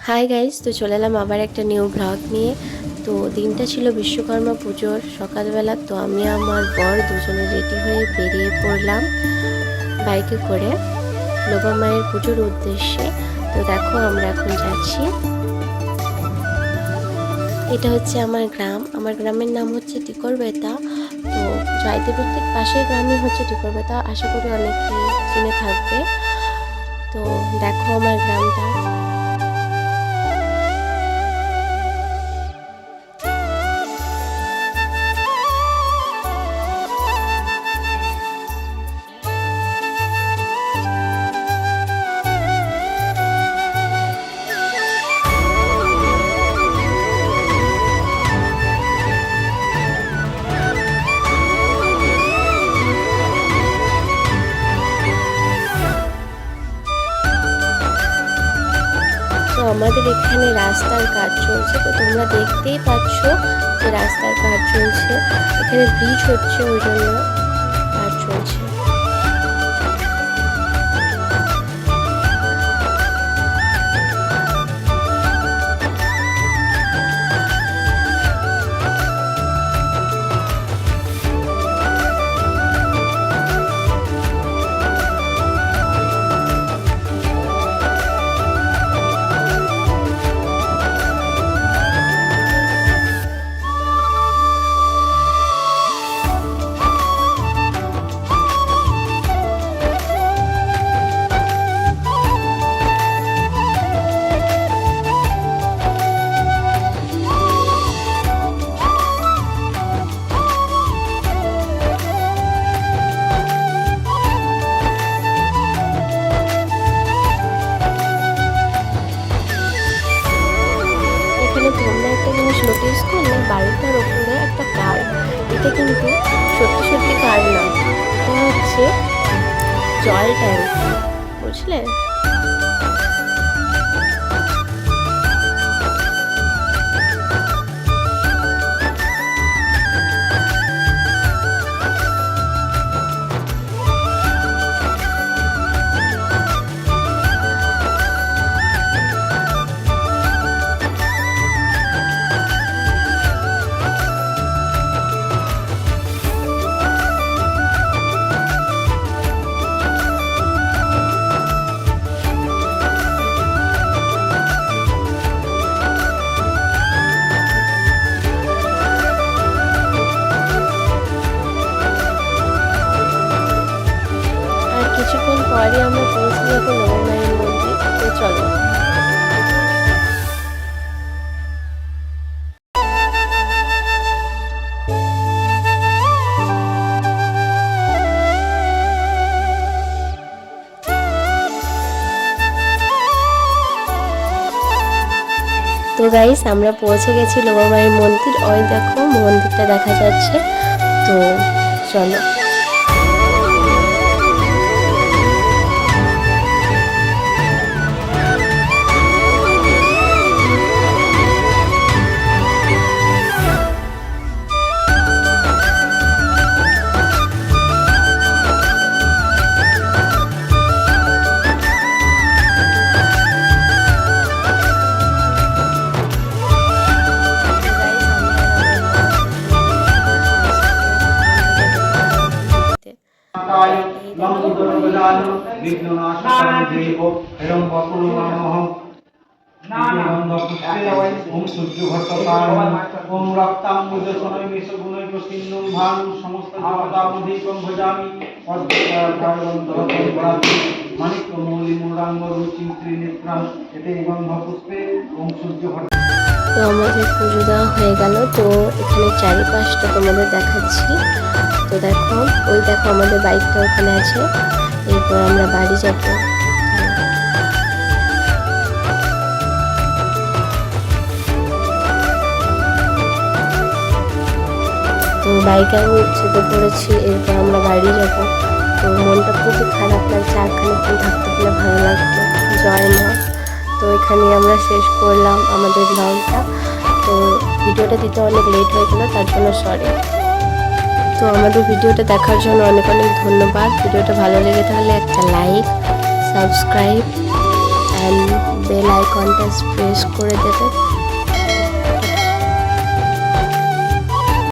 Hi guys, তো চলে এলাম আবার একটা নিউ ব্লগ নিয়ে। তো দিনটা ছিল বিশ্বকর্মা পুজোর সকালবেলা। তো আমি আমার বর দুজনে রেডি হয়ে বেরিয়ে পড়লাম বাইকে করে লোবা মায়ের পুজোর উদ্দেশ্যে। তো দেখো আমরা এখন যাচ্ছি। এটা হচ্ছে আমার গ্রাম। আমার গ্রামের নাম হচ্ছে টিকরবেতা। তো জয়দেবের ঠিক পাশের গ্রামই হচ্ছে টিকরবেতা। আশা করি অনেকে চিনে থাকবে। তো দেখো আমার গ্রামটা। তো আমাদের এখানে রাস্তার কাজ চলছে। তো তোমরা দেখতেই পাচ্ছ যে রাস্তার কাজ চলছে। এখানে ব্রিজ হচ্ছে, ওই জন্য কাজ চলছে। তোমরা একটা জিনিস নোটিস করলে, বাড়িটার ওপরে একটা কার। এটা কিন্তু সত্যি সত্যি কার না, এটা হচ্ছে জল ট্যাঙ্ক, বুঝলে? কিছুক্ষণ পরে আমরা পৌঁছে যাবো লোবা মায়ের মন্দির। তো চলো। তো গাইস, আমরা পৌঁছে গেছি লোবা মায়ের মন্দির। ওই দেখো মন্দিরটা দেখা যাচ্ছে। তো চলো। তো আমাদের পুজো দেওয়া হয়ে গেল। তো এখানে চারিপাশটা তোমাদের দেখাচ্ছি। তো দেখো, ওই দেখো আমাদের বাইকটা ওখানে আছে। এরপর আমরা বাড়ি যাব। তো বাইকে আমি চেপে পড়েছি। এরপর আমরা বাড়ি যাব। তো মনটা খুবই খারাপ লাগছে। আর খানিকক্ষণ থাকতে পেলে ভালো লাগতো, জয় না। তো এখানে আমরা শেষ করলাম আমাদের ব্লগটা। তো ভিডিওটা দিতে অনেক লেট হয়ে গেল, তার জন্য সরি। তো আমাদের ভিডিওটা দেখার জন্য অনেক অনেক ধন্যবাদ। ভিডিওটা ভালো লেগে থাকলে একটা লাইক, সাবস্ক্রাইব অ্যান্ড বেল আইকনটা প্রেস করে দেবে